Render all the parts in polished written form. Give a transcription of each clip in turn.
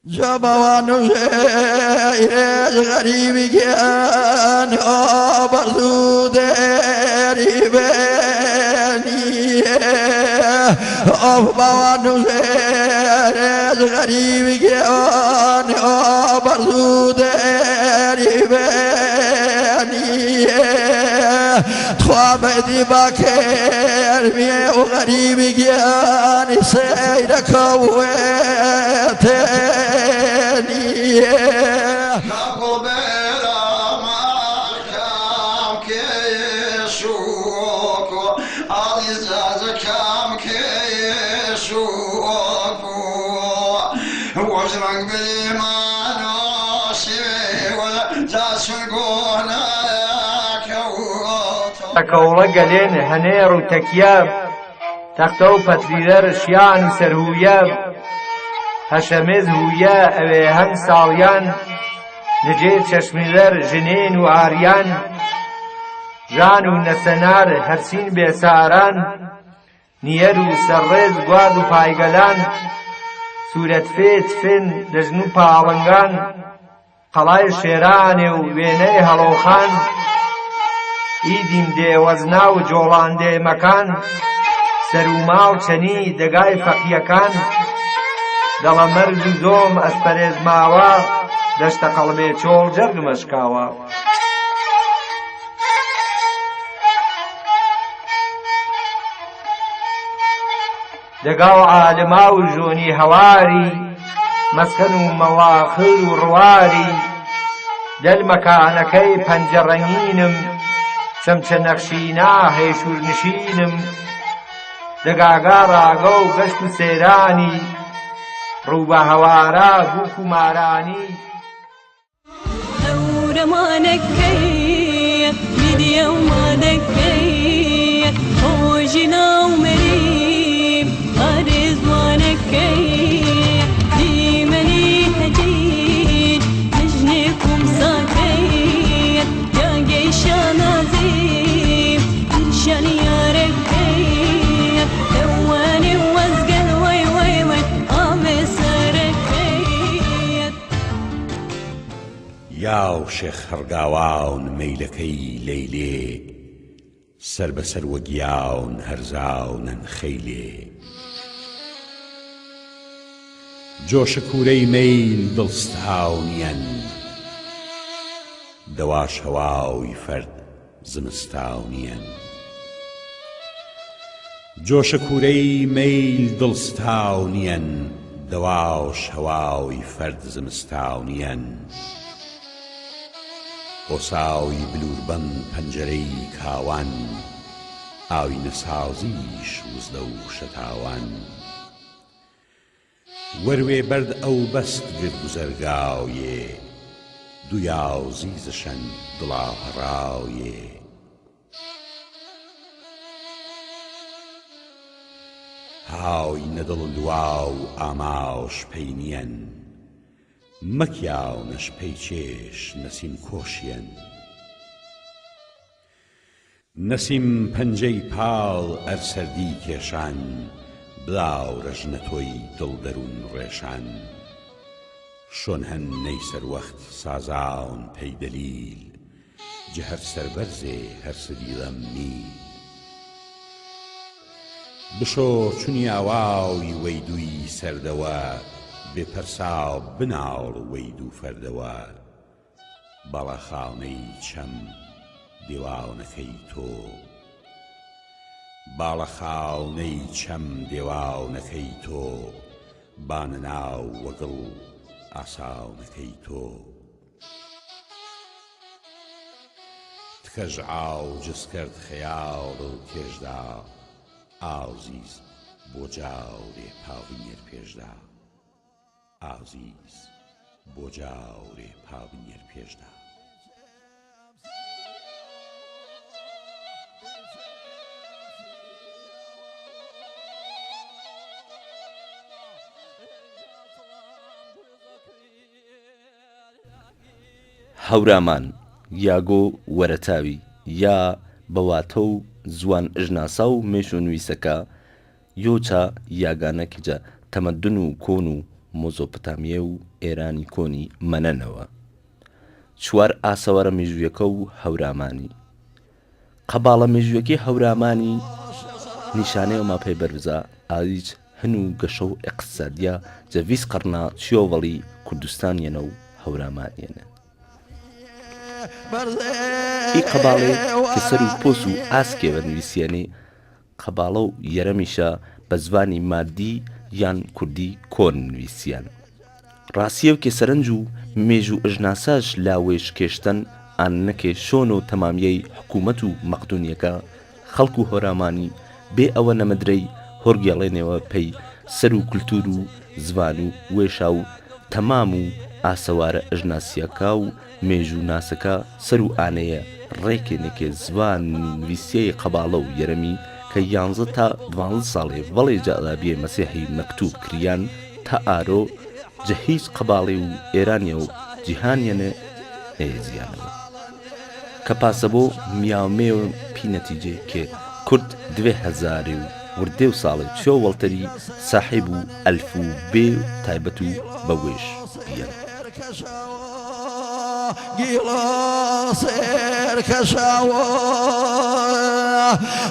جبوان غير غريب كان برضو داري باني جبوان غير غريب كان برضو داري باني خوابدي باكر مي وغريب كان سيرك وتاني تەکەوڵە گەلێن هەنێڕ و تەکیە تەختە و پەتریلەر شیان و سەرهویە هەشەمێز هویە ئەوێ هەم ساڵیان نجێ چەشمیلەر ژنێن و ئاریان ژان و نەسەنار هەرسین بێساران نیەر و سەرڕێز گواد و پایگەلان سوورەتفێ تفێن دەژن و پاڵنگان قەڵای شێرانێ و وێنەی هەڵۆخان ئیدیم دێوەزنا و جۆڵان دێمەکان سەروما و چەنی دەگای فەقیەکان دەڵە مەرز و زۆم ئەسپەرێز ماوە دەشتە قەڵبێ چۆڵ جەرگمەشکاوە دەگاو عالما و ژۆنی هەواری مەسکەن و مەواخر و ڕواری دەل مەکانەکەی پەنجەڕەنگینم چەمچە نەخشینا هێشور نشینم دەگاگا ڕاگە و گەشت و سێرانی ڕووبە هەوارە بووک و مارانی هەورەمانەکەی میدیەومانەکەی خۆژینا و مەریم ئارێزوانەکەی دیمەنی هەجیر نژنێ کومساکەی یاگەی شانازیم ئیشانی یارەکەی دەوانی وەزگەن وەی وەی وەی ئامێ سەرەکەی یاو شێخ هەرگاوان مەیلەکەی لەیلێ سەر بەسەر وەگیاون هەرزاونەن خەیلێ جۆشە کوورەی مەیل دڵستاونیەن دەواش هەواوی فەرد زمستاونیەن جۆشە کوورەی مەیل دڵستاونیەن دەواش هەواوی فەرد زمستاونیەن ئۆساوی بلوربەن پەنجەرەی کاوان ئاوی نەسازیش وزدە و شەتاوان وەروێ بەرد ئەو بەست گرد و زەرگاویێ دوویاو زیزەشەن دڵا هەڕاویێ هاوی نەدڵ لوا و ئاماوش پەی نیەن مەکیاو نەشپەی چێش نەسیم کۆشیەن نەسیم پەنجەی پاڵ ئەرسەردی کێشان بڵاو ڕەژنەتۆی دڵ دەروون ڕێشان شۆن هەن نەی سەروەخت سازاون پەی دەلیل جەهەر سەربەرزێ هەر سەدیڵەم میل بشۆ چونی ئاواوی وەیدووی سەردەوە بێپەرساو بناڵ وەیدوو فەردەوە باڵەخاونەی چەم دێواونەکەی تۆ باڵەخاونەی چەم دێواونەکەی تۆ بانەناو وەگڵ ئاساونەکەی تۆ تکەژ عاوجز کرد خەیاڵ و پێشدا ئازیز بۆ جاورێ پاوینێر پێشدا ئازیز بۆ جاورێ پاوینێر پێشدا هەورامان یاگۆ وەرەتاوی یا بەواتە و زوان ئژناسا و مێش و نوویسەکە یۆچە یاگانەکیجە تەمەدن و کۆن و مۆزۆپۆتامیە و ئێرانی کۆنی مەنەنەوە. 4 ئاسەوەرە مێژوویەکە و هەورامانی. قەباڵە مێژوویەکی هەورامانی نیشانەیە ماپەی بەرزە ئالیج هەن و گەشە و ئەقسەدیە جەڤیس قەرنا چیۆڤەڵی کوردستانیەنە و هەورامانیەنە. ئی قەباڵێ کە سەر و پۆس و ئاسکێوە نوویسیێنێ قەباڵە و یەرەمیشە بە زمانی مادی یان کوردی کۆن نوویسیان. ڕاستیە و کێسەرنج و مێژ و ئژناساش لاوێش کێشتن ئان نەکێ شۆن و تەمامیەی حکوومەت و مەقدونیەکە خەڵک و هۆرامانی بێ ئەوە نەمەدرەی هۆرگێڵێنەوە پەی سەر و کولتور و زبان و وێشا و تەمام و ئاسەوارە ئەژناسیەکە و مێژ و ناسەکە سەر و ئانەیە ڕێکێنێکێ زبان نوویسیەی قەباڵە و یەرەمی کە 11 تا 12 ساڵێ بەڵێ جەڵابیە مەسیحی مەکتوب کریان تا ئارۆ جە هیچ قەباڵێ و ئێرانیە و جیهانیەنە ئێزیانەوە کە پاسە بۆ میاومێ و پینەتیجێ کێ کورد 2000 و وردێ و ساڵێ چۆ وەڵتەری ساحیب و ئەلف و بێ و تایبەت و بەوێش بیان. گیڵاسێر کەشاوە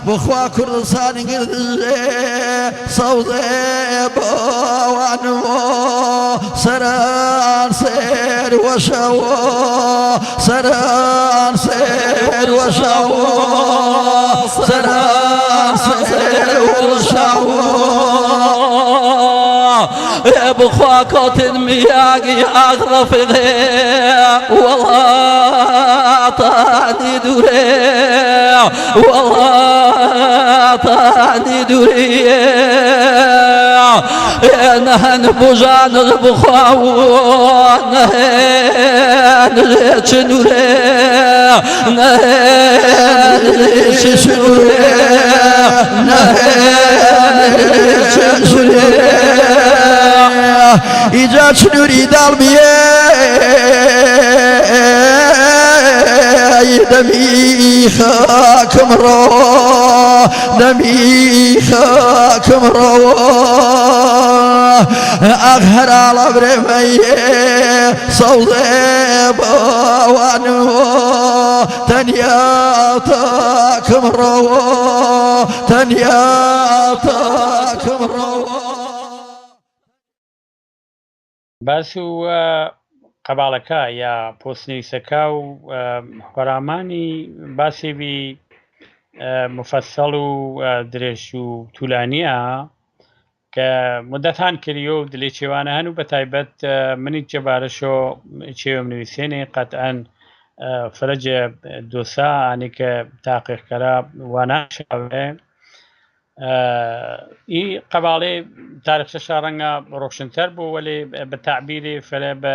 بخوا کوردستانی گردژێ سەوزێ بەوانەوە سەران سێر وەشەوە سەران سێر وەشەوە سەران سێر وەشەوە بخوا كوتن مياقي أغرفغي والله طاني دوري والله طاني دوري نهن بوجان بخوا نهن شنوري نهن شنوري نهن شنوري إيجاد شنوري دالبيه دمي خاكم رو دمي خاكم رو أغهر على برمي صوضي بوانو تنيا تاكم رو تنيا تاكم رو باس و قەباڵەکە یا پۆستنویسەکە و هۆرامانی باسێوی مفەسەڵ و درێژ و توولانیە کە مدەتان کردیۆ و دلێ چێوانە هەن و بە تایبەت منی جەبارەشۆ چێوەم نوویسێنێ قەتئەن فرەجە دۆسا ئانی کە تاقیقکەرە واناشاوێ ئی قەباڵێ تاریخچەشا ڕەنگە ڕۆشنتەر بوو وەلێ بە تعبیری فەرە بە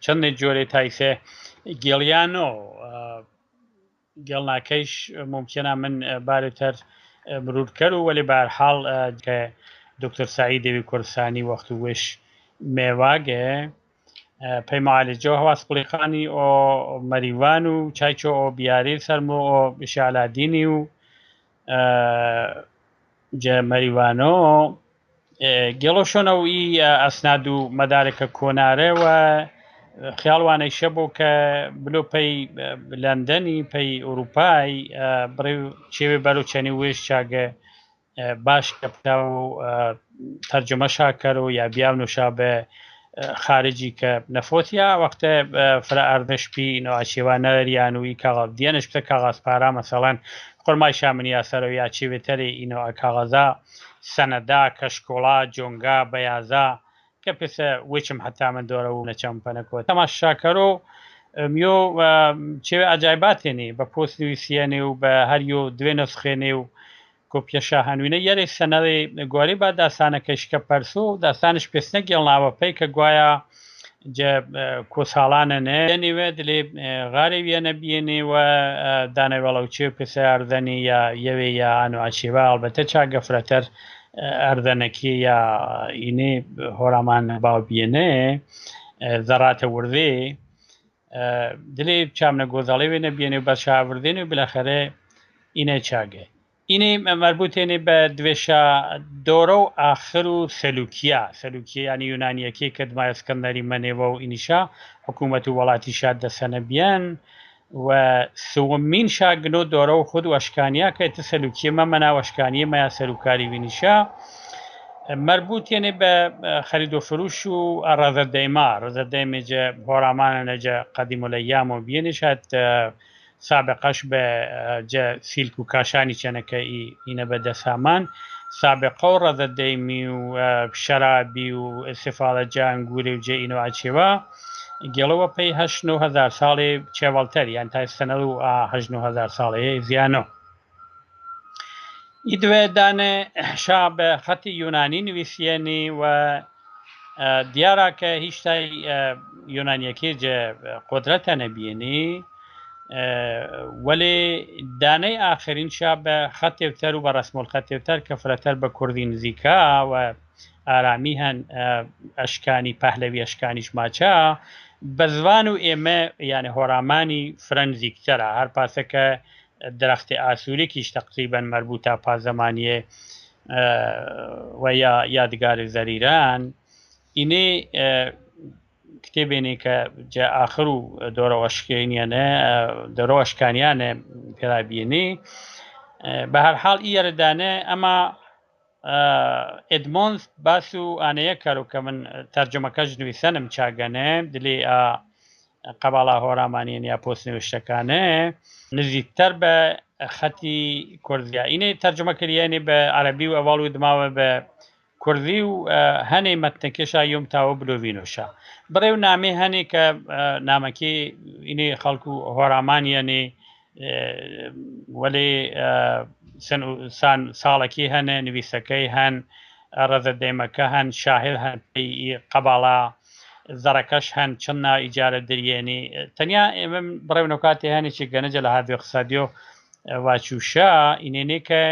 چەندێک جۆرێ تایسێ گێڵیانۆ گێڵناکەیش ممکنە من بارێتەر مرورکەر و وەلێ بەهەرحاڵ کە دکتۆر سعید دەوی کوردستانی وەخت و وێش مێواگێ پەی معالجە هەواس قوڵیقانی ئۆ مەریوان و چایچۆ ئۆ بیاری سەرمۆ ئۆ شالادینی و جە مەریوانۆ گێڵۆشۆنەوەی ئەسناد و مەدارێکە کۆنارەوە خیاڵوانەی شەبوو کە بلۆ پەی لەندەنی پەی ئوروپای بڕێ چێوێ بەرەو چەنی وێش چاگە باش کەپتا و تەرجەمە شاکەر و یا بیاونوشا بە خارجی کە نەفۆتیا وەختە فرە ئەردەشپی نەوەچێوانەریان و ئی کاغاز دیێنش بتە کاغازپارا مەسەڵەن قڕمای شامنی یاسەرەوە یا چێوێتەری ئینەوە کاغەزا سەنەدا کەشکۆڵا جۆنگا بەیازا کە پێسە وێچم حتا من دۆرە و نەچەمپەنەکۆ تەماش شاکەرۆ میۆ چێوێ ئاجایباتێنێ بە پۆست نوویسیێنێ و بە هەریۆ دوێ نەسخێنێ و کۆپیەشا هەنوینە یەرێ سەنەڵێ گواری با داستانەکەشکە پەرسۆ و داستانش پێستنە گێڵناوە پێی کە گوایە کۆساڵانە نێوێ دلێ غارێ وێنە بێنێوە دانەوەڵە و چێ پێسە ئەردەنی یا یەوێ یا ئانوعاشێوە ئەڵبەتە چاگەفرەتەر ئەردەنەکی یا ئینێ هۆرامان باو بێنێ زەڕاتە وردێ دلێ چامنە گۆزەڵێ وێنە بێنێ و بە چاوردێنێ و بلەخەرێ ئینە چاگێ اینەی مربوطێنێ بە دوێشە دۆرە و ئاخر و سەلوکیانی یونانیەکەی کە دمای ئەسکەندەری منێەوە و ئینیشا حکوومەت و وڵاتی شاد دەسەنەبیان و سومین شاگنۆ دۆرە و خود وەشکانیا کەێتە سەلوکیەمە مەناوەشکانیە مەیا سەرکاری وینیشا مربوطێنێ بە خەریدۆفروش و ڕەزەدەیمێجە هۆرامانە نەجە قەدیم و لە یام و بێنشات سابقەش بە سیلک و کاشانی چەنەکە ئینە بەدە سامان سابقە و ڕەزەدەیمی و شەرابی و استفاڵە جانگوری و جێئینەوە ئاچێوە گەڵەوە پێی 8-9 ساڵێ چێوەڵتەر یان تا سەنە و 8-9 ساڵەیە زیانۆ دوێ دانێ شا بە خەتی یۆنانی نوویسیێنی و دیارە کە هیچ شتای یۆنانیەکەی جە قۆدرەتە نەبیێنی وەلێ دانەی ئاخرین شا بە خەتێوتەر و بە ڕسمۆل خەتێوتەر کە فرەتەر بە کوردی نزیکا و ئارامی هەن ئەشکانی پەهلەوی ئەشکانیش ماچە بە زوان و ئێمە یانە هۆرامانی فرەنزیکتەرە هەر پاسەکە درەختی ئاسوورێکیش تقریبەن مربوطە پازەمانیە و یا یادگاری زەریران ئینێ کتێبێنێ کە جا ئاخر و دۆرەوەشکانیانە پێدابیێنێ بە هەرحاڵ ئیەردانە ئەمە ئێدمۆنز باس و ئانەیە کەرو کە من تەرجمەکەش نوویسەنم چاگەنێ دلێ قەباڵا هۆرامانیان یا پۆستنوشتەکانە نزیکتر بە خەتی کوردیا ئینەی تەرجمەکردیانێ بە عەرەبی و ئەواڵ و دماوە بە کوردی و هەنێ مەتنەکەشا یۆم تاوە بلۆڤینۆشە بڕێ و نامێ هەنێ کە نامەکەی ئینەی خەڵکو و هۆرامانیانێ وەلێ ساڵەکی هەنە نوویسەکەی هەن ڕەزەدەیمەکە هەن شاهر هەن قەباڵا زەڕەکەش هەن چەندنا ئیجارە دەریێنی تەنیا ئێمە بڕێونەکاتی هەنێکی گەنەجە لە هاوی اقتصادیۆ واچوشە ئینێنێ کە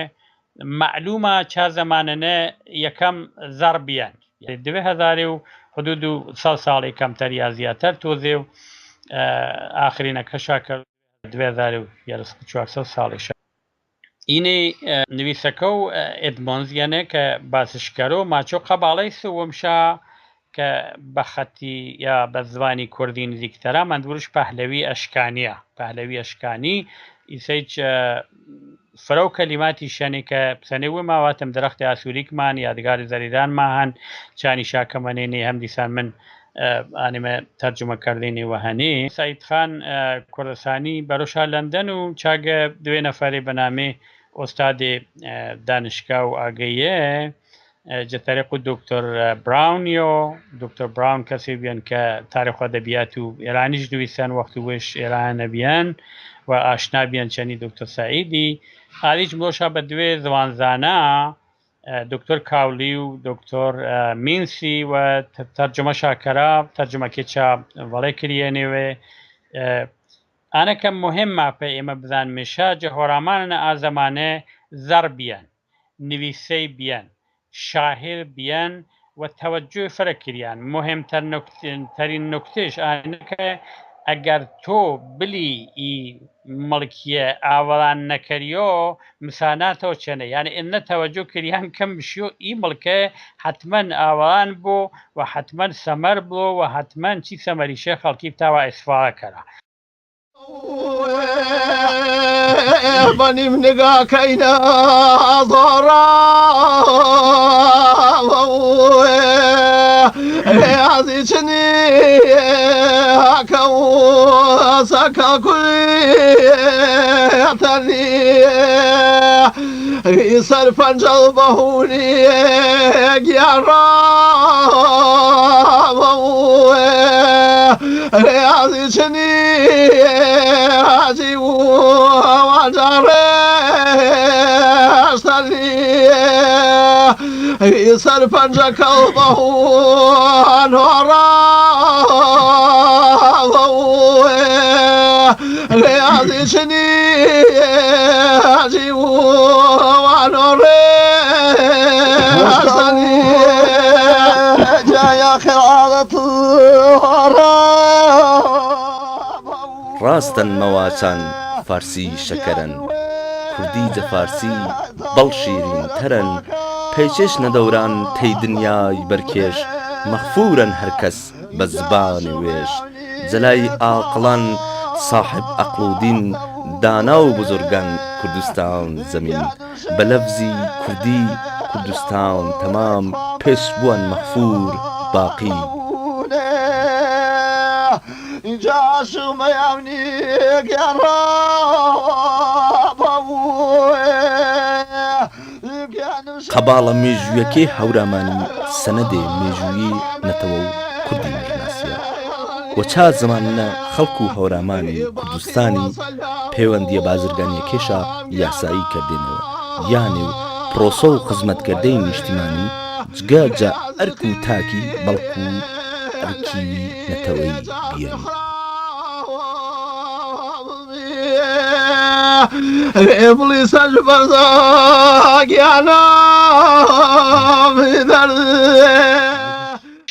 معلومە چا زەمانەنە یەکەم زەڕبیان 2000 و حدود 100 ساڵی کەمتەر یا زیاتر تۆزێ و ئاخرینەکەشا کرد 2400 ساڵیشە ئینێ نوویسەکە و ئێدمۆنزیانە کە باسشکەرە و ماچۆ قەباڵەی سووەمشا کە بە خەتی یا بە زمانی کوردی نزیکتەرە مەندوورش پەهلەوی ئەشکانیە پەهلەوی ئەشکانی ئیسەیچ فرە و کەلیماتی شەنێ کە سەنێوە ماواتم درەختی ئاسووریکمان یادگاری زەریرانمان هەن چانی شاکەمەنێنێ هەم دیسان من ئانێمە تەرجمەکردێنێ وهەنێ سەیدخان کوردستانی بەرۆشا لەندەن و چاگە دوێ نەفەرێ بەنامێ ئۆستادێ دانشگا و ئاگەیە جەتەرێق و دکتۆر براونیۆ دکتۆر براون کەسێ بیان کە تاریخ ئەدەبیات و ئێرانیش نوویسان وەختی وێش ئێرانە بیان و ئاشنا بیان چەنی دکتۆر سعیدی هاریش مۆشا بە دوێ زوانزانە دکتۆر کاولی و دکتۆر مینسی و تەرجمە شاکەرا تەرجمەکێچا وەڵێ کریێنێوێ ئانەکە مهم ماپە ئێمە بزان مێشا جە هۆرامانە ئازەمانە زەڕ بیان نویسەی بیان شاهر بیان و تەوەجۆ فەرەکریان مهمترین نکتەش ئانەکە ئەگەر تۆ بلی مەڵکیە ئاوەڵان نەکەریۆ مساناتەوە چەنە یعنی ئێنە تەوەجۆ کریان کەم بشیۆ ئی مڵکە حتمەن ئاوەڵان بۆ و حتمەن سەمەر بۆ و حتمەن چی سەمەریشە خەڵکی بتاوە ئیسفاڵە کەرا بنیم نگاکەینە ضۆڕا هذه چنی هاکە و سەکە کوێتەنی سەر پەنجەڵ بەهوونی گیاڕا هذه چنی هاجی و وانجارێشتەنی سەر پەنجە کەڵبەهوان هۆڕا هذه چنی هاجی و وانۆڕێشتەنی جایا خێڵاڵەت هۆڕا ڕاستن مەواچان فارسی شەکەرن کوردی جە فارسی بەڵ شیرین تەرن پێچش نەدەوران تەی دنیای بەرکێش مەغفورن هەرکەس بە زبانی وێش جەلای ئاقڵان صاحب عەقڵ و دین دانا و بزرگان کوردستان زەمین بە لەفزی کوردی کوردستان تەمام پێش بووان مەغفور باقی اینجا عاشق میامنی گرا قەباڵە مێژوویەکەی هەورامانی سەنەدێ مێژوویی نەتەوە و کوردی نەژناسیە وە چا زمانە خەڵک و هەورامانی کوردستانی پەیوەندیە بازرگانیەکێشە یاسایی کردێنەوە یانێ و پرۆسە و خزمەتکردەی نیشتیمانی جگە جا ئەرک و تاکی بەڵکو و ئەرکی نەتەوەی بیێنی ابلیس برزاگیانا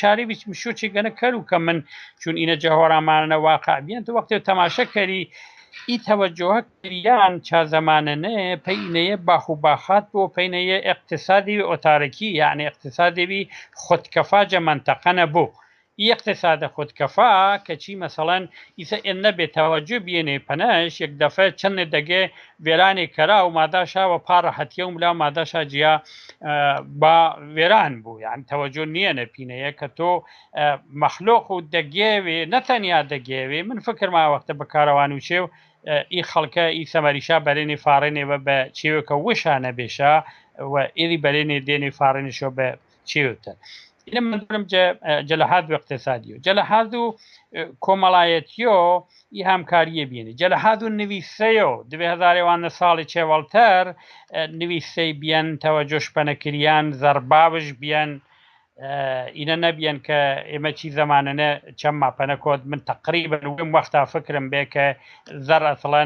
شاری مشوچی گەنە کەرو کە من چون ئینە جەهۆرامانە واقع بیان تو وەختێ تەماشە کەری ئی تەوەجۆهە کریان چا زەمانەنێ پەینەیە باخ و باخات بۆ پەینەیە اقتصادی ئۆتارەکی یعنی اقتصادی خودکەفاجە منتەقەنە بۆ ئی اقتصادە خودکەفا کەچی مەسەڵەن ئیسە ئێنە بێت تەوەجۆ بێنێ پەنەش یەک دەفە چەندێ دەگێ وێرانی کەرا و ماداشاوە پاڕەحەتیە و ملا ماداشا جیا با وێران بوو یان تەوەجۆ نییەنە پینەیە کە تۆ مەخلۆق و دەگێوێ نەتەنیا دەگێوێ من فکر ماوەختە بەکارەوان و چێو ئی خەڵکە ئی سەمەریشا بەرێنێ فاڕێنێوە بە چێوەکە وشانە بێشە و ئێری بەرێنێ دێنێ فاڕێنشۆ بە چێوتە إلى من برم جلحاد واقتصادي جلحاد كومالايتيو يهم كاريه بيني جلحاد النويسيو دبي هزاري وان صالي تشوالتر نويسي بيان توجهش بنكريان زربابش بيان إنا نبيان كإما شي زماننا كما بنكود من تقريبا وين وقتها فكرم بك زر أصلا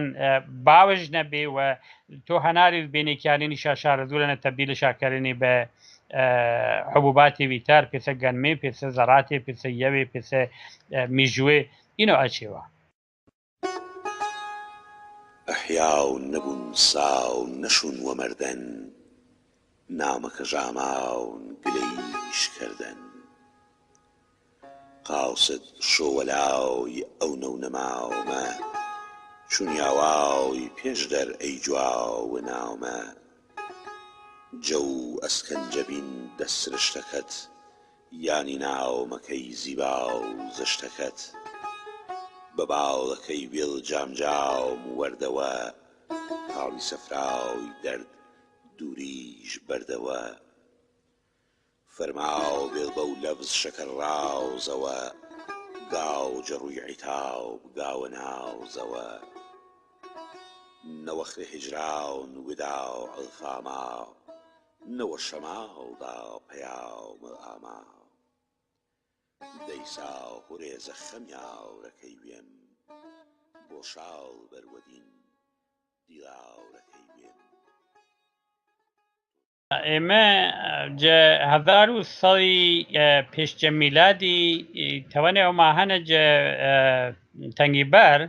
باوج نبي وتو هناري بيني كيانيني شاشار دولنا تبديل شاكريني ب حبوباتی ویتر پیسه گنمی پیسه زراعتی پیسه یوی پیسه میجوی اینو اچیوا احیاو نبون ساو نشون و مردن نامک جاماون گلیش کردن قاصد شولاوی او نو نماو ما چون یاواوی پیش در ای جواو ناوما جو ئەسکەنجەبین دەسرشتەکەت یانی ناومەکەی زیبا و زشتەکەت بە باوڵەکەی وێڵ جامجاوم وەردەوە هاوی سەفراوی دەرد دووریش بەردەوە فەرماو بێڵ بەو لەبز شەکەڕاوزەوە گاو جەڕووی عیتاو بگاوە ناوزەوە نەوەخرە هیجراون وداو ئەڵفاماو نەوە شەماڵدا پەیاومە ئاماو دەیسا هورێزە خەمیاورەکەی وێم بۆ شاڵ بەروەدین دیلاورەکەی وێم ئێمە هەزار و سەڵی پێشچە میلادی تەوەنێەوە ماهەنە تەنگی بەر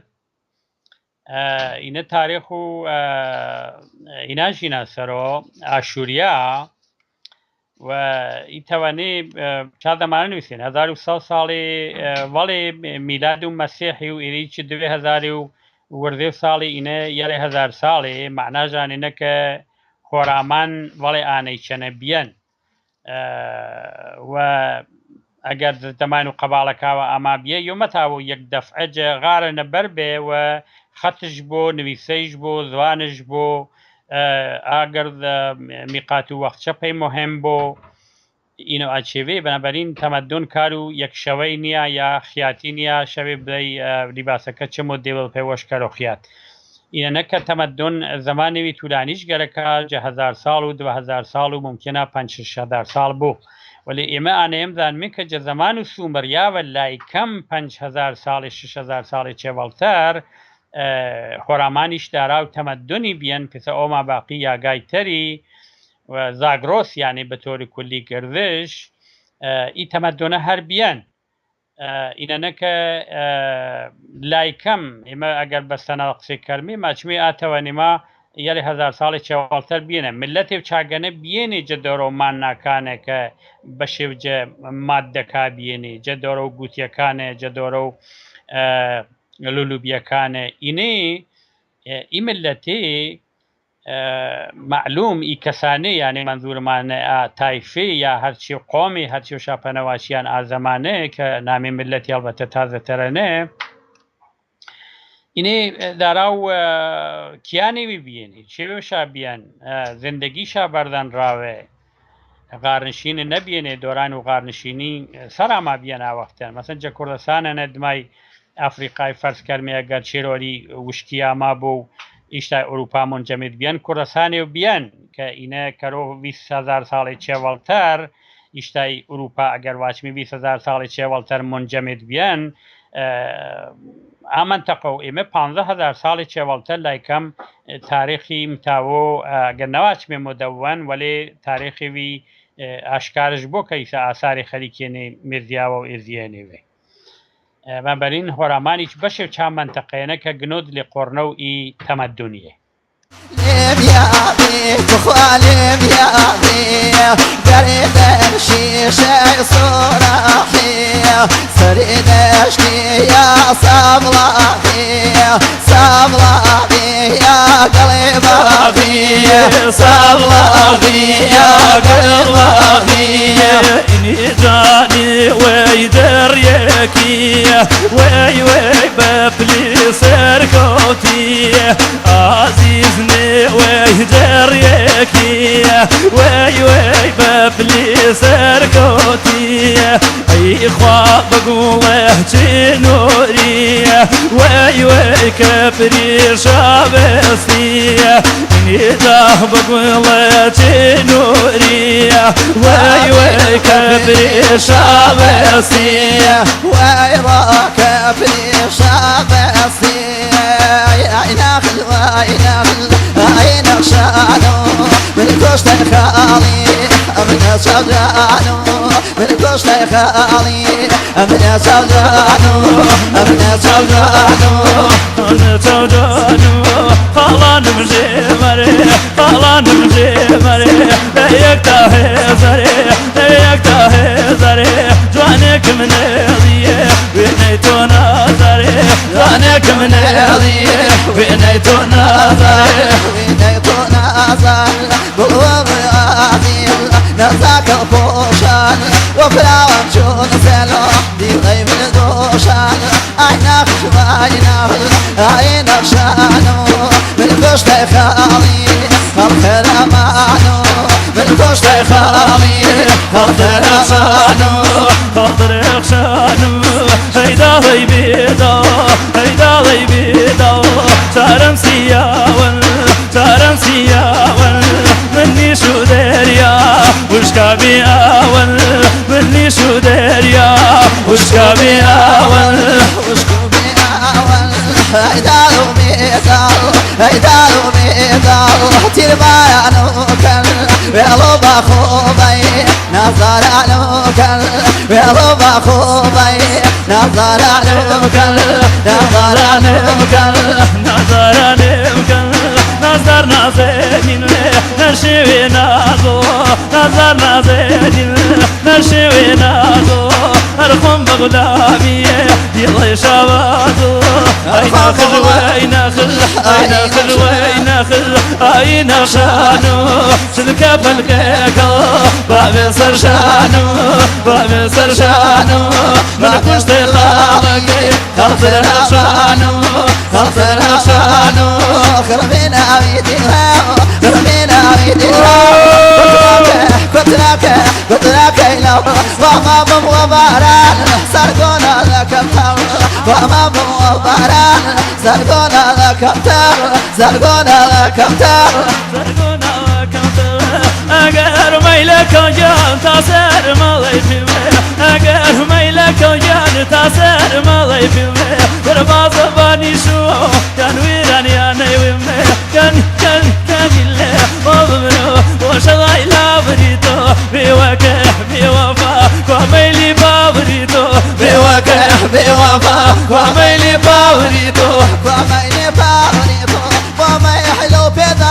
اینە تاریخ و ئیناشینا سەرۆ ئاشوریا و ئیتەوانێ چا دەمانە نووسین 1100 ساڵی وەڵێ میلاد و مەسیحی و ئێریکی 2000 و وردێ ساڵی ئینە یەڵێ 1000 ساڵێ معناژانێنە کە خۆرامان وەڵێ ئانەی چەنە بیەن و ئەگەر دەمان و قەباڵەکاوە ئاما بیە یۆمەتاوە یەک دەفعەجە غارە نەبەر بێ و خەتش بۆ نویسەیش بۆ زوانش بۆ ئاگەر میقات و وەخچە پێی مهم بۆ ئینە ئاچێوێ بەنابەرین تەمەدۆن کار و یەک شەوەی نییە یا خیاتی نییە شەوێ بدەی لیباسەکە چمۆ دێوە پێوەشکەر و خیات ئینە نەکە تەمەدۆن زەمانێوی توولانیش گەرەکە 1000 ساڵ و 2000 ساڵ و ممکنە 500 ساڵ بوو ولی ئێمە ئانەیەم زانمێ کە جە زەمان و سومەریاوە لای کەم 5000 ساڵی 6000 ساڵی چێوەڵتەر خۆرامانیش دارا و تەمەدۆنی بیەن پسە ئۆما باقی یاگای تەری و زاگرۆس یانی بە تۆری کولی گردش ئی تەمەدۆنە هەر بیەن ئینە نەکە لای کەم ئێمە ئەگەر بەستەنە قسەی کەرمی ماچمێ ئاتەوەنیما یاری هزار ساڵی چێوەڵتر بینە ملەتی و چاگەنە بێنێ جە دەۆرەمان ناکانێ کە بە شێوجە مادەکا بێنێ جە دۆرە و گوتیەکانێ جە دۆرە و لولوبیەکانە ئینێ ئی ملەتێ معلوم ئی کەسانەی یانێ منزورمانە تایفێ یا هەرچی قۆمی هەرچی و شاپەنەواشیان ئازەمانەیە کە نامی ملەتی هەڵبەتە تازەتەرەنێ اینێ داراو کیانێوی بینی چێوێشا بیان زندگیشا بەردەنراوێ غارنشینە نەبیێنێ دۆران و غارنشینی سەراما بیان ئاوەختیان مەسەن جە کوردستانە نەدمای ئەفریقای فەرزکەرمەیە گەر چێرۆری وشتیاما بۆ و ئیشتای ئەوروپا منجەمد بیان کوردستانێ و بیان کە ئینە کەرۆ 20,000 ساڵی چێوەڵتەر ئیشتای ئەوروپا ئەگەر واچمی 20,000 ساڵی چێوەڵتەر منجەمد بیان ئامەنتەقە و ئێمە 15,000 ساڵی چێوەڵتەر لایکەم تاریخی متاوە گەر نەواچمێ مدەوەن وەلێ تاریخیوی ئاشکارش بۆ کەیسە ئاساری خەریکێنێ مێردیاوە و ئێزیێنێوێ بەنبەرین هۆرامانیش بەشێ و چا منتەقەیەنە کە گنۆد لێ قۆڕنە و ئی تەمەدونیە ليبيا ليبيا بريد الشيشة صراحي سريد اشكي يا صبلاحي صبلاحي يا قلبي صبلاحي يا قلبي إني جاني ويدريكي وي ببلي سركوتي عزيزني ويدريكي وي ببلي سركوتي أي خواب بقوله تنوري وي كبري شابسي إني ده بقوله تنوري وي كبري شابسي وي كبري شابسي يا نخل وي نخل يا نخشانو من كشت خالي من سودانو من كشت خالي من سودانو من سودانو من سودانو خالان مجمري خالان مجمري يكتاه زري يكتاه زري جوانك من الضيه بينيتو نظري جوانك من الضيه بينيتو نظري بينيتو نظر بلوغ عظيم نزاك البوشان وفلاوان شون سلو دي غيب الدوشان عينك شوينك عينك شانو من كشت خالي خبر امانو من كشت خالي خبر امانو خاطر خشانو هيدا بيدا هيدا بيدا ترم سياون ترم سياون مني شو دريا وش كابي اول مني شو دريا وش كابي اول وش كابي اول هيدا بيدال هيدا بيدال تربايا نوكل ويلو بخوبي نظر نوكل ويلو بخوبي نظر نوكل نظر نوكل نظر نوكل نظر نازنين نشوي نازو نظر نازنين نشوي نازو أرخم بغلامي يلا شبازو أين أخذ وين أخذ أين أخذ وين أخذ أين شانو سلك بالكيكو باب سرشانو باب سرشانو من كشت خالقي خاطر شانو خاطر شانو خربنا بيدنا خربنا بيدنا كتراك كتراك لو وما بمباران سرقنا لك الثور وما بمباران سرقنا لك الثور سرقنا لك الثور سرقنا لك الثور أجر ميلك جان تسر مالي في أجر ميلك جان تسر مالي في درباز باني شو كان ويران يا نيوم كان الله وبمنو وشغاي لا بريتو بيوكه بيوفا كوميلي بابريتو بيوكه بيوفا كوميلي بابريتو وما يحلو بيدا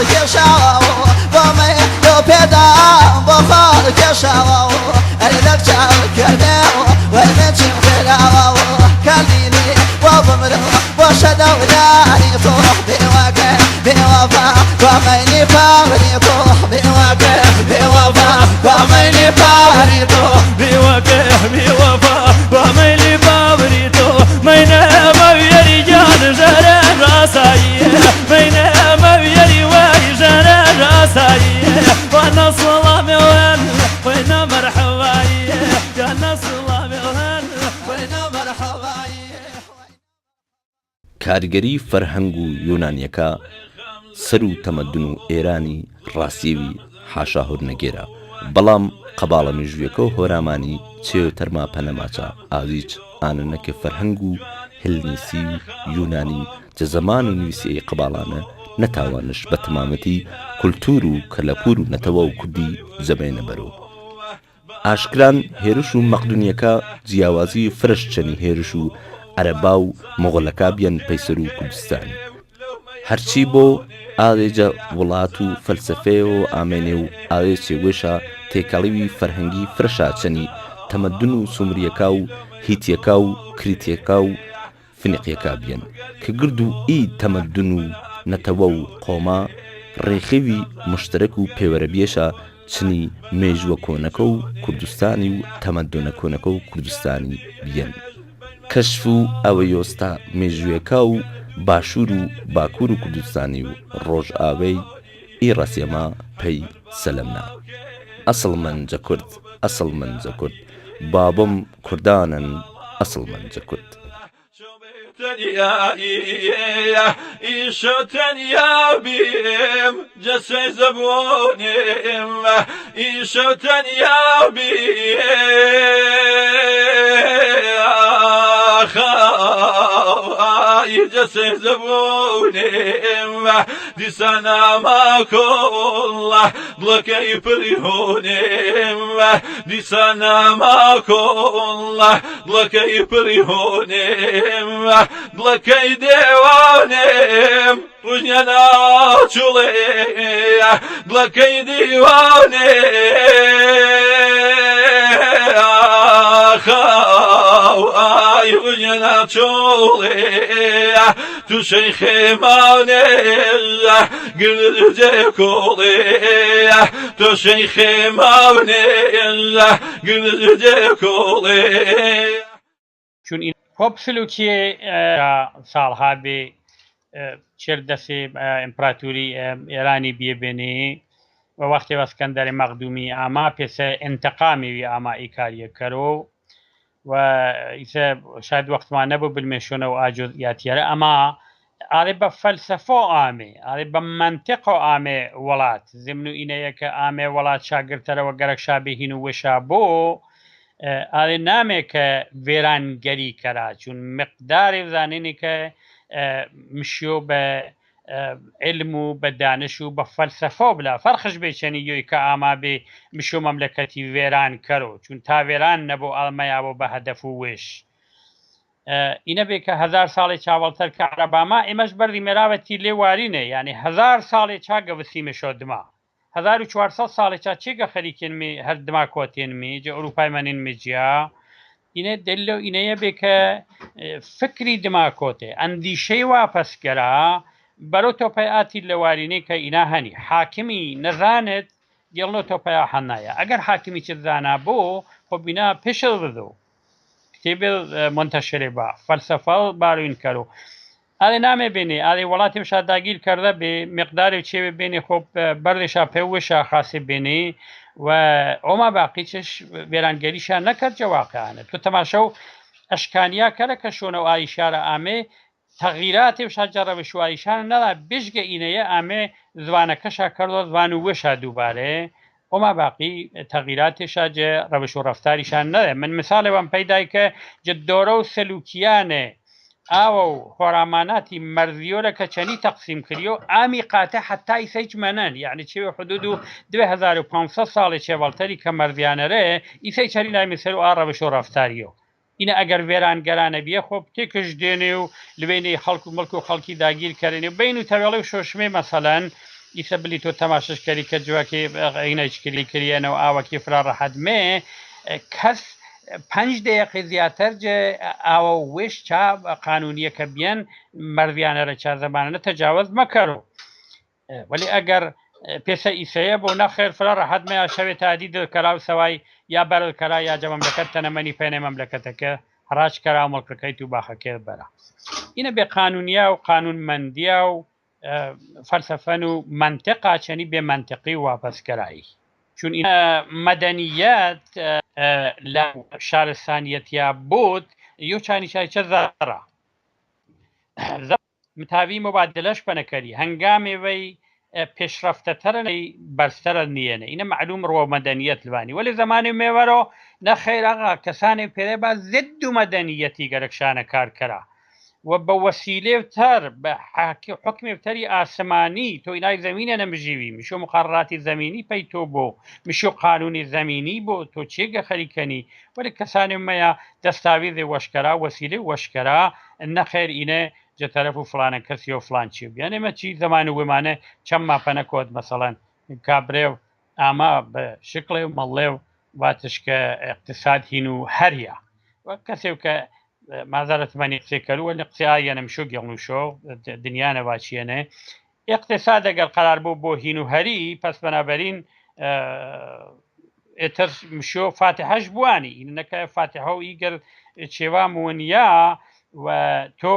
كشاو وما لو بدا بخار كشاو أريدك شاو كرداو ويمشي كلاو كليني وبمرو وشدو داري طوح بوكا بوفا وميني باري طوح بوكا بوفا وميني باري طوح بوكا بوفا وميني باري طوح مينا مبيري جان جرى راساي مينا مبيري واي جرى راساي وانا صلامي وين وين مرحباي يا ناس صلامي وين وين مرحباي کارگەری فەرهەنگ و یۆنانیەکە سەر و تەمەدن و ئێرانی ڕاستیێوی حاشا هورنەگێرە بەڵام قەباڵە مێژوویەکە و هۆرامانی چێوتەرما پەنەماچە ئاویچ ئانەنەکە فەرهەنگ و هلنیسی و یۆنانی جە زەمان و نووسیەی قەباڵانە نەتاوانش بە تەمامەتی کولتور و کەلەپور و نەتەوە و کوردی زەبێنە بەرەوە ئاشکران هێرش و مەقدونیەکە جیاوازی فرش چەنی هێرش و عەرەبا و مۆغۆلەکە بیان پەیسەر و کوردستانی هەرچی بۆ ئاڵێجە وڵات و فەلسەفەیە و ئامێنێ و ئاوێچێ وێشە تێکەڵیوی فەرهەنگی فرشا چەنی تەمەدن و سومریەکە و هیتیەکە و کریتیەکە و فنیقیەکە بیان کە گرد و ئی تەمەدن و نەتەوە و قۆما ڕێخێوی مشترەک و پێوەرەبیێشە چنی مێژووە کۆنەکە و کوردستانی و تەمەدنە کۆنەکە و کوردستانی بیان کەشف و ئەوە یۆستا مێژوویەکە و باشوور و باکوور و کوردستانی و ڕۆژئاوەی ئیڕەسێما پەی سەلەمنا ئەسڵ منجە کورد ئەسڵ منجە کورد بابم کوردانن ئەسڵ منجە کورد ئیشە تەنیا بیم جەسەی زەبۆنێم ئیشە تەنیا جەسەی زەبۆنێم دیسانە ماکۆڵە بڵەکەی پڕی هۆنێم دیسانە ماکۆڵە بڵەکەی پڕی هۆنێم بڵەکەی دێوانێم ڕژنە ناچوڵێ بڵەکەی دیوانێ ئای ڕژنە ناچوڵێ تووشەی خێمانێ گرجێ کۆڵێ تووشەی خێمانێ گرجێ کۆڵێ چون این خب سلوکیە ساڵها بێ چێر دەسێ ئیمپراتوری ئێرانی بێبێنێ و وەختێ ئەسکەندەری مەقدومی ئاما پێسە ئینتقامیوی ئاما ئیکاریەکەرۆ و ئیسە شاید وەختمان نەبوو بلمێشۆنە و ئاجۆزیاتیارە ئەما ئاڵێ بە فەلسەفۆ ئامێ ئاڵێ بە منتیقۆ ئامێ وڵات زمن و ئینەیە کە ئامێ وڵات شاگرتەرەوە گەرەک شابێهین و وێشا بۆ ئاڵێ نامێ کە وێرانگەری کەرا چون مقداری زانینی کە مشیۆ بە علم و بە دانش و بە فەلسەفۆ بلا فەرخش بێ چەنی یۆی کە ئاما بێ مشۆ مەملەکەتی وێران کەرۆ چون تا وێران نەبوو ئەڵمەیاوە بە هەدەف و وێش ئینە بێ کە 1000 ساڵی چاوەڵتەر کە عەرەباما ئێمەش بەردی مێراوەتی لێ وارینێ یعنی 1000 ساڵی چاگە وسیمەشۆ دما 1400 ساڵی چا چێگە خەریکێنمی هەر دما کۆتێنمی جە ئەوروپای مەنین مجیا اینە دلیل اینەیە بێ کە فکری دما کۆتێ ئەندیشەی واپەسگەرا بەرەو تۆپای ئاتی لە وارینەی کە ئینا هەنی حاکمی نەزانێت گەڵنۆ تۆپەیە هەنایە ئەگەر حاکمی چ زانا بۆ خۆ بینا پێشە بدۆ کتێبێ منتەشرێ بە فەلسەفە باروین کەرۆ ئاڵێ نامێ بێنێ ئاڵێ وڵاتی شا داگیر کردە بێ مقداری چێوێ بێنێ خۆ بەردێشا پێوەشە خاسی بێنێ و ئەوما باقیچش وێرانگەریشان نەکرد جەواقعانە تو تەماشە و ئەشکانیا کەرە کە شۆنە و ئایشارە ئامێ تغییراتی و شاجەڕەوە شوایشان نەدا بێژگە ئینەیە ئامێ زوانەکەشا کردۆ زوان و وێشا دووبارێ ئەوما باقی تغییراتێشا جێ ڕەوش و ڕەفتاریشان نەدێ من مثالێوان پەیدای کە جە دۆرە و سەلوکیانێ ئاوە و هۆراماناتی مەرزیۆرە کە چەنی تەقسیم کردی و ئامی قاتە حتای سەیجمەنەن یعنی چێوە حدود و 2500 ساڵی چێوەڵتەری کە مەرزیانەرێ ئیسەی چەری لامی سەر و ئاڕەوش و ڕەفتاریۆ اینە ئەگەر وێرانگەرانە بیە خۆ تێکش دێنێ و لەوێنەی خەڵک و مڵک و خەڵکی داگیر کردێنێ و بین و تەوێڵی و شۆشمێ مەسەلەن ئیسە بلی تۆ تەماششکەری کە جوواکی عینەشکلی کردیانەوە ئاوەکی فرا ڕەحەدمێ کەس 5 دقیقی زیاتر جێ ئاوە وێش چا قانونیەکە بیان مەردیانەرە چا زەمانە تەجاوز مەکەڕ ولی ئەگەر پێسە ئیسەیە بۆ نەخێر فرا ڕەحەدمێ شەوێت تادی دڵکەراو سەوای یا بەرەکەرا یا جە مەملەکەت تەنەمەنی پێنێ مەملەکەتەکە هەڕاج کەرا مڵکەکەیت و باخەکێ بەرە اینە بێ قانونیا و قانونمەندیە و فەلسەفەن و منطقا چەنی بێ منطقی و واپەسکەرایی چون مەدەنیەت لە شارستانیەتیا بوت یۆ چانیشای چە زەڕە متاوی مبادلەش پەنەکەری هەنگامێوەی پێشرەفتەتەرەی بەرزترە نیێنە اینە معلوم ڕۆ مەدەنیەت لوانی ولی زمانی مێوەرۆ نەخێراغا کەسانی پێرێ با زد و مەدەنیەتی گەرەکشانە کارکەرا و بە وەسیلێتر بە حکمێتەری ئاسمانی تۆ ئینای زمینە نەمژیوی میشۆ مقرراتی زمینی پەی تۆ بۆ میشۆ قانونی زمینی بۆ تۆ چێگە خەریکەنی ولی کەسانی مەیە دەستاویزێ وەشکەرا وەسیلێ وەشکەرا نەخێر ئینە جەتەرەف و فلانە کەسی و فلان چی بیانێمە چی زمان و وێمانە چەند ماپەنە کۆت مەسەڵەن کابرێ و ئاما بە شکڵێ و مەڵێ و واتشکە اقتصاد هین و هەریە کەسێ کە مازارەتمانی قسێکەروە لە قسیایەنە مشۆ گەڵنوشۆ دنیاە واچیەنێ اقتصاد ئەگەر قرار بوو بۆ هین و هەری پس بەنابەرین ئێتر مشۆ فاتحەش بوانی نەکە فاتحە و ئیگەر چێوا مونیا و تۆ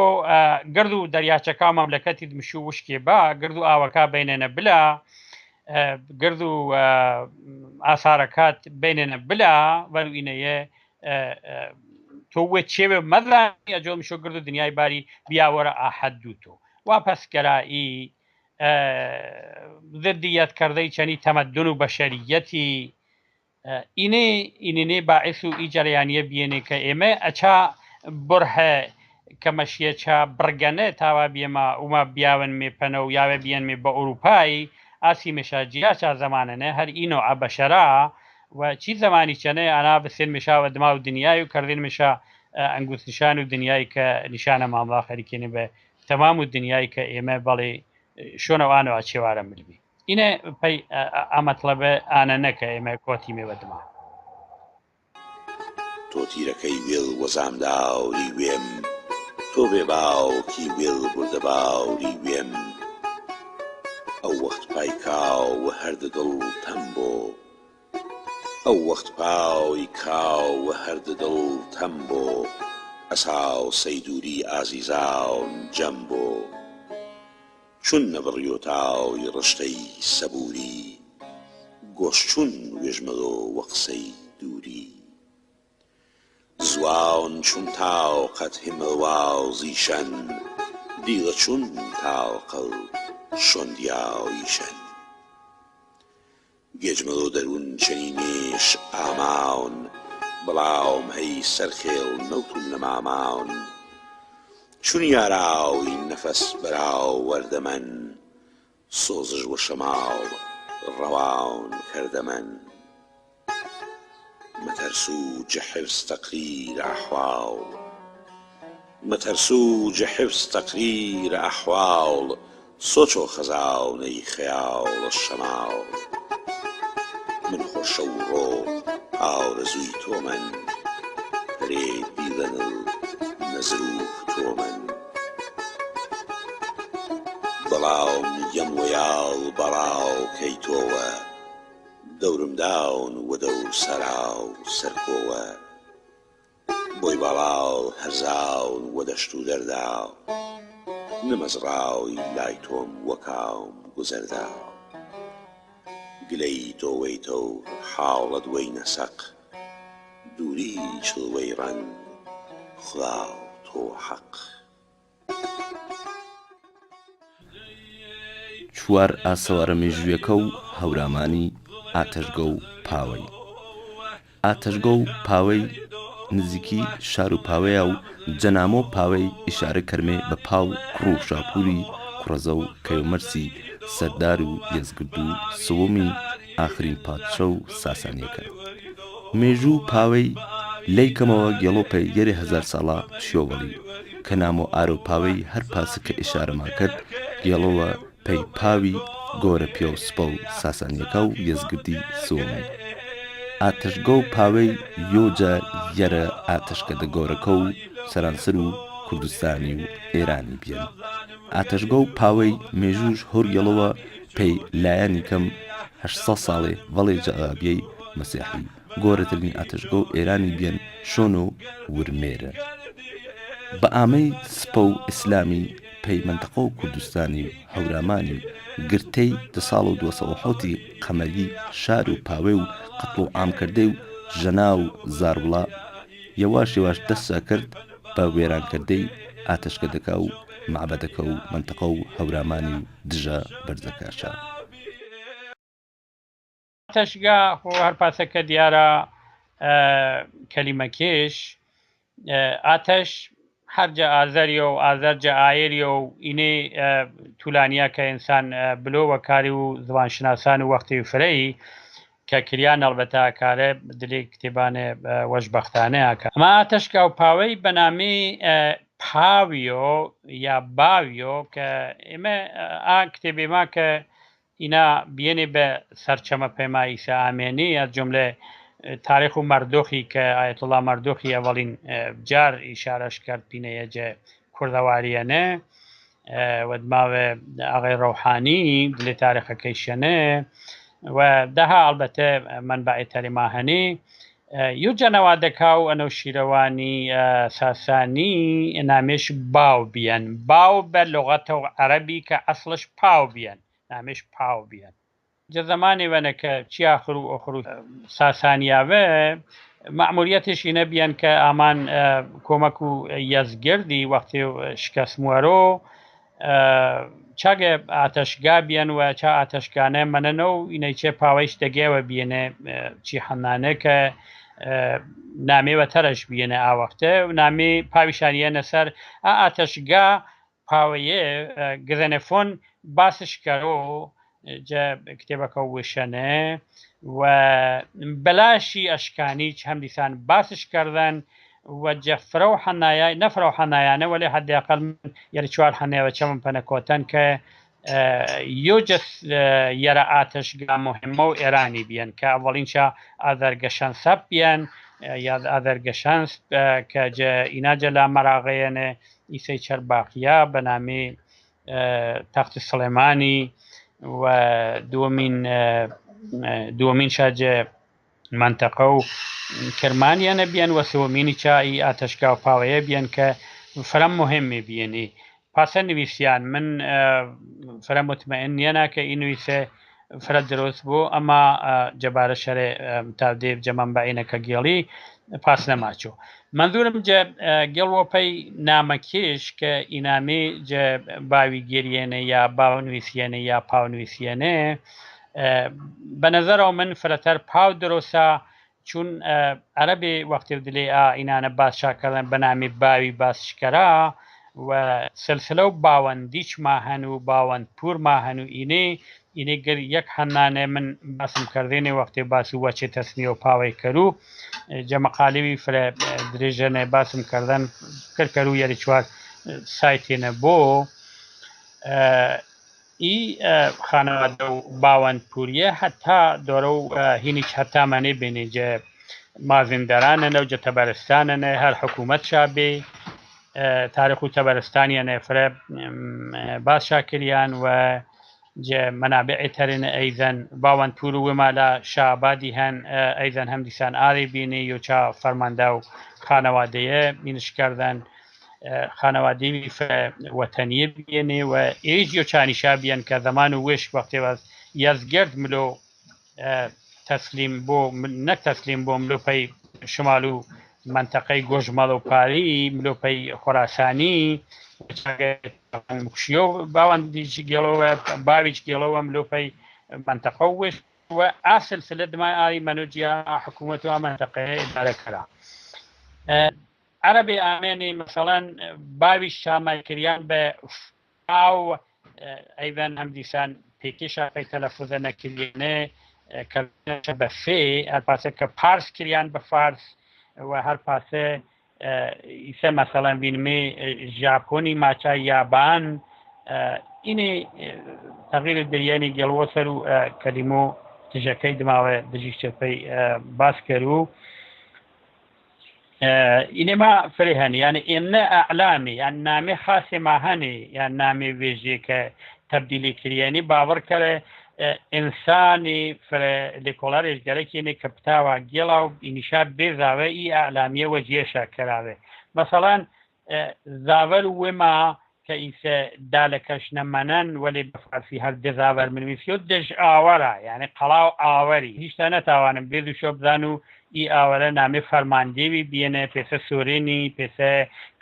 گرد و دەریاچەکە مەملەکەتی مشو وشکێ با گرد و ئاوەکە بینێنە بلا گرد و ئاسارەکات بینێنە بلا وەروینەیە تۆ وێ چێوێ مەدرانی ئەجۆ مشۆ گرد و دنیای باری بیاوەرە ئاحەدوو تۆ واپەسگەرایی ضدیەت کردەی چەنی تەمەدن و بەشەریەتی ئینێ باعث و ئیجەریانیە بێنێ کە ئێمە ئەچا بڕهە کەمەشیە چا بڕگەنە تاوا بێمە ومە بیاون مێپەنە و یاوە بیانمێ بە ئوروپایی ئاسی مێشاجیا چا زمانەنە هەر ئینۆ ئەبەشەرا و چی زمانی چەنێ ئانا بسێن مێشاوە دما و دنیای و کردین مێشا ئەنگوستنشان و دنیای کە نیشانە مامڵا خەریکێنێ بە تەمام و دنیای کە ئێمە بەڵێ شۆنەوانەوە چێوارە ملبی اینە پەی ئامەتڵەبە ئانە نەکە ئێمە کۆتی مێوە دما تۆ تیرەکەی وێڵ وەزامداوری وێم تۆ بێ باوکی وێڵ بردە باوری وێم ئەو وەخت پایکاو و هەردە دڵ تەم بۆ ئەو وەخت پاوی کاو و هەردە دڵ تەم بۆ ئەساو سەیدوری ئازیزاون جەم بۆ چون نەبڕیۆتاوی ڕشتەی سەبووری گۆشچون وێژمەڵۆ وە قسەی دووری زواون چون تاوقەت هێمەواو زیشەن دیڵە چون تاوقەڵ شۆندیاویشەن گێجمەڵۆ دەروون چەنی نێش ئاماون بەڵاوم هەی سەرخێڵ نەوتون نەماماون چون یاراوی نەفەس بەراو وەردەمەن سۆزش وە شەماو ڕەواون کردەمەن مەتەرسوو جە حفز تەقریر ئەحواڵ مەتەرسوو جە حفز تەقریر ئەحواڵ سۆچۆ خەزاونەی خەیاڵە شەماڵ من خۆشە و ڕۆ ئاورەزووی تۆمەن پەرێ بیڵەنڵ نەزروف تۆمەن بەڵاوم یەم وەیاڵ بەڵاو کەی تۆوە دەورم داون و دەور سەراو سەرکۆوە بۆی باڵاو هەرزاون و دەشت و دەرداو نمەزراوی لای تۆم وەکاوم گوزەرداو گلەی تۆوەیتە و حاڵە دوەی نەسەق دووری چڵوەی ڕەن خواو تۆ حەق چوار ئاسەوارە مێژوویەکە و هەورامانی ئاتەشگە و پاوەی ئاتەشگە و پاوەی نزیکی شار و پاوەیە و جەنامۆ پاوەی ئیشارە کەرمێ بە پاو کوڕ و شاپووری کوڕەزە و کەیومەرسی سەردار و یەزگرد و سووەمی ئاخرین پادشە و ساسانیەکە مێژوو پاوەی لی کەمەوە گێڵۆپەی یەری 1000 ساڵە شیۆوەڵی کە نامۆ ئارۆ پاوەی هەر پاسە کە ئیشارەمان کرد گێڵەوە پەی پاوی گۆرە پێ و سپە و ساسانیەکە و یەزگردی سوومی ئاتەشگە و پاوەی یۆجە یەرە ئاتەشکەدە گۆرەکە و سەرانسەر و کوردستانی و ئێرانی بێن ئاتەشگە و پاوەی مێژوش هۆرگەڵەوە پێی لایەنی کەم 800 ساڵێ ڤەڵێ جەغابیەی مەسیحی گۆرەترین ئاتەشگە و ئێرانی بێن شۆن و ورمێرە بە ئامەی سپە و ئیسلامی پێی منتەقە و کوردستانی و هەورامانی و گرتەی دە ساڵ و 270 قەمەری شار و پاوێ و قەتڵ و ئامکردەی و ژەنا و زاربڵا یەواش یەواش دەستا کرد بە وێرانکردەی ئاتەشکەدەکە و معبەدەکە و منتەقە و هەورامانی و دژە بەرزەکاشە ئاتەشگا هەر پاسەکە دیارە کەلیمەکێش ئاتەش هەرجە ئازەریە و ئازەرجە ئایریە و ئینێ توولانیە کە ئینسان بلۆوە کاری و زبانشناسان و وەختی فرەی کە کریان ئەڵبەتە کارە دلێ کتێبانێ وەشبەختانەیەکە ئەمە ئاتەشگا و پاوەی بەنامی پاویۆ یا باویۆ کە ئێمە کتێبێما کە ئینا بێنێ بە سەرچەمە پەیمایی ئیسا ئامێنی یا جملە تاریخ و مەردۆخی کە ئایەتوڵا مەردۆخی ئەڤەڵین جار ئیشارەش کرد پینەیەجە کوردەواریەنە وەدماوە ئاغای ڕەوحانی دلێ تاریخەکەی شەنە و دەها ئەڵبەتە منبعی تەریما هەنێ یوجە نەوادەکا و ئەنە شیرەوانی ساسانی نامێش باو بیەن باو بە لغەتە و عەرەبی کە ئەسڵش پاو بیەن نامێش پاو بیەن جە زمانی وەنە کە چی ئاخر و ئۆخر و ساسانیاوە مەعموریەتش ئینە بیەن کە ئامان کۆمەک و یەزگردی وەختی شکەسموەرۆ چاگە ئاتەشگا بیەن و چا ئاتەشکانە منەنە و ئینەی چێ پاوەیش دەگێوە بیێنێ چی حەنانە کە نامێوە تەرەش بیێنە ئاوەختە و نامێ پاویشانیەنە سەر ئاتەشگا پاوەیە گزەنەفۆن باسشکەرۆ جە کتێبەکە وشەنە و بەلاشی ئەشکانیچ هەم دیسان باسش کردن و جە فرە و حەنایە نەفرە و حەنایانە وەلێ حەدیاقل یاری چوار حەنێوە چەمن پەنەکۆتەن کە یۆجە یەرە ئاتەشگا مهمە و ئێرانی بیەن کە ئەڤەڵینچە ئازەرگەشەنسە بیەن یا ئازەرگەشەنس کە ئیناجە لا مەراغەیەنە ئیسەی چەرباقیە بە نامێ تەختی سڵێمانی و دووەمین شاجە منتەقە و کرمانیانە بیان و سوەمینی چای ئاتەشگا و پاوەیە بیان کە فرەم مهمی بیێنی پاسە نویسیان من فرە مطمئن نیەنا کە ئی نویسە فرە دروست بوو ئەما جەبارە شەرێ تاودێ جەمەنبعینەکە گێڵی پاس نەماچۆ منظورم جە گەڵوەپەی نامەکێش کە ئینامێ جە باوی گێریێنە یا باو نوویسیێنە یا پاو نوویسیێنە بە نەزەرەوە من فرەتەر پاو درۆسە چون عەرەبێ وەختی دلێ ئینانە باسشاکردن بە نامی باوی باسشکەرا و سلسلە و باوەندیچ ماهەن و باوەند پور ماهەن و ئینێ گر یەک هەنانێ من باسم کردێنێ وەختی باسی وەچێ تەسنیە و پاوەی کەرو جەمەقالیوی فرە درێژەنێ باسم کردن کردکەر و یاری چوار سایتێنە بۆ ئی خانەوادە و باوەند پوریە هەتا دۆرە و هینیچ هەتامانێ بێنێ جە مازیندەرانەنە و جە تەبەرستانەنە هەر حکوومەت شابێ تاریخ و تەبەرستانیانە فرە باس شاکریان و جە منابعی تەرێنە ئەیزەن باوەند پور و وێمالە شابادی هەن ئەیزەن هەم دیسان ئاڵێ بینێ یۆچا فەرماندا و خانەوادەیە بینشکردن خانەوادەی وەتەنیە بێنێ و ئێژ یۆچانیشا بیان کە زەمان و وێش وەختێوە یەزگرد ملۆ تەسلیم بۆ نەک تەسلیم بۆ ملۆپەی شمال و منتەقەی گۆژمەڵ و پاری ملۆپەی خۆراسانی مکشیۆ باوەندیی گێڵەوە باویچ گێڵەوە ملۆپەی منتەقە و وێش و ئاسلسلە دمای ئاری مەنۆجیا حکوومەت و منتەقەیە ئیدارەکەرا عەرەبێ ئامێنی مەسەڵەن باوی شامایکریان بە ئاو ئەیڤەن هەم دیسان پێکێشاقی تەلەفوزە نەکردێنێ کە بە فێ هەرپاسە کە پارس کریان بە فارس و هەرپاسە ئیسە مەسەڵەن بینمێ ژاپۆنی ماچای یابان اینێ تغییر دەریانی گەڵوەسەر و کەلیمۆ تژەکەی دماوە دژیشتەپەی باس کرد و اینێما فرێ هەنی یعنی ئێمنە ئەعلامی یان نامێ خاصێ ما هەنێ یان نامێ وێژێ کە تەبدیلی کریانی باوەڕ کەرە ئینسانی لێکۆڵارێش گەرەکێنێ کە پتاوە گێڵا و ئینیشا بێزاوە ئی ئەعلامیە وەجێشە کەراوێ مەسەڵەن زاوەر وێما کە ئیسە دالەکەش نەمەنەن وەلێ بەفارسی هەر دەزاوەر منویسی و دژ ئاوەرە یعنی قەڵاو ئاوەری هیچتا نەتاوانم بێز و شۆ بزان و ئی ئاوەرە نامێ فەرماندێوی بێنێ پێسە سۆرێنی پێسە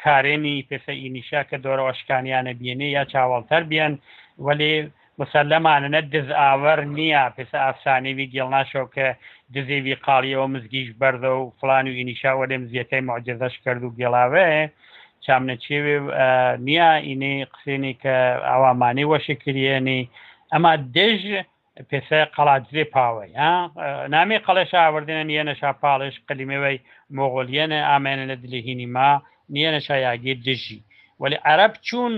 کارێنی پێسە ئینیشا کە دۆرەوەشکانیانە بێنێ یا چاوەڵتەر بیان وەلێ مسلمانە دز ئاوەر نییە پێسە ئافسانێوی گێڵناشەوە کە دزێوی قاڵیەوە مزگیش بەردە و فلان و ئینیشا وەلێ مزیەکەی معجزەش کرد و گێڵاوێ چامنەچێوێ نییە ئینێ قسێنی کە ئاوامانی وەشکرێنی ئەما دژ پێسە قەڵاتزێ پاوەی نامێ قەڵەش ئاوردێنە نیەنە شاپاڵش قلیمەوەی مۆغۆلیەنە ئامێنە لە دلێهینی ما نیەنە شایاگێ دژی ولی عرب چون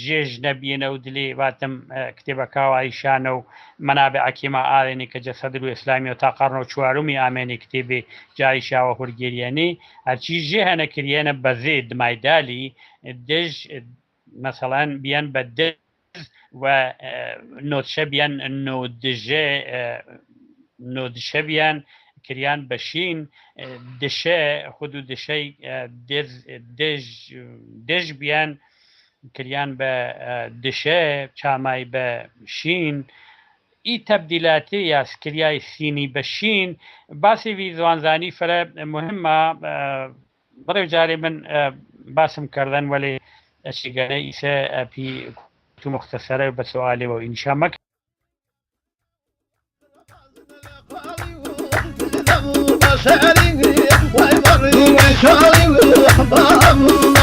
ژێژ نەبیێنە و دلێ واتم کتێبەکەوە ئایشانە و مەنابێ عەکیما ئاڵێنی کە جەسەدر و ئیسلامی و تا قەرنەوە چوارمی ئامێنی کتێبێ جایشاوە هورگێریانی هەرچی ژێ هەنەکریێنە بەزێ دمایدالی دژ مەسەڵەن بیان بە دژ و نۆتشە بیان نۆدشە بیان کریان بەشین دشە خود و دشەی دژ بیان کریان بە دشە چامای بە شین ئی تەبدیلاتی یا سکریای سینی بە شین باسێوی زوانزانی فرە مهمە بڕێ جارێ من باسم کردن وەلێ ئەچیگەنە ئیسە ئەپی تو مختصرە بە سوالێەوە ئینشا مەکە شعري ويمر شعري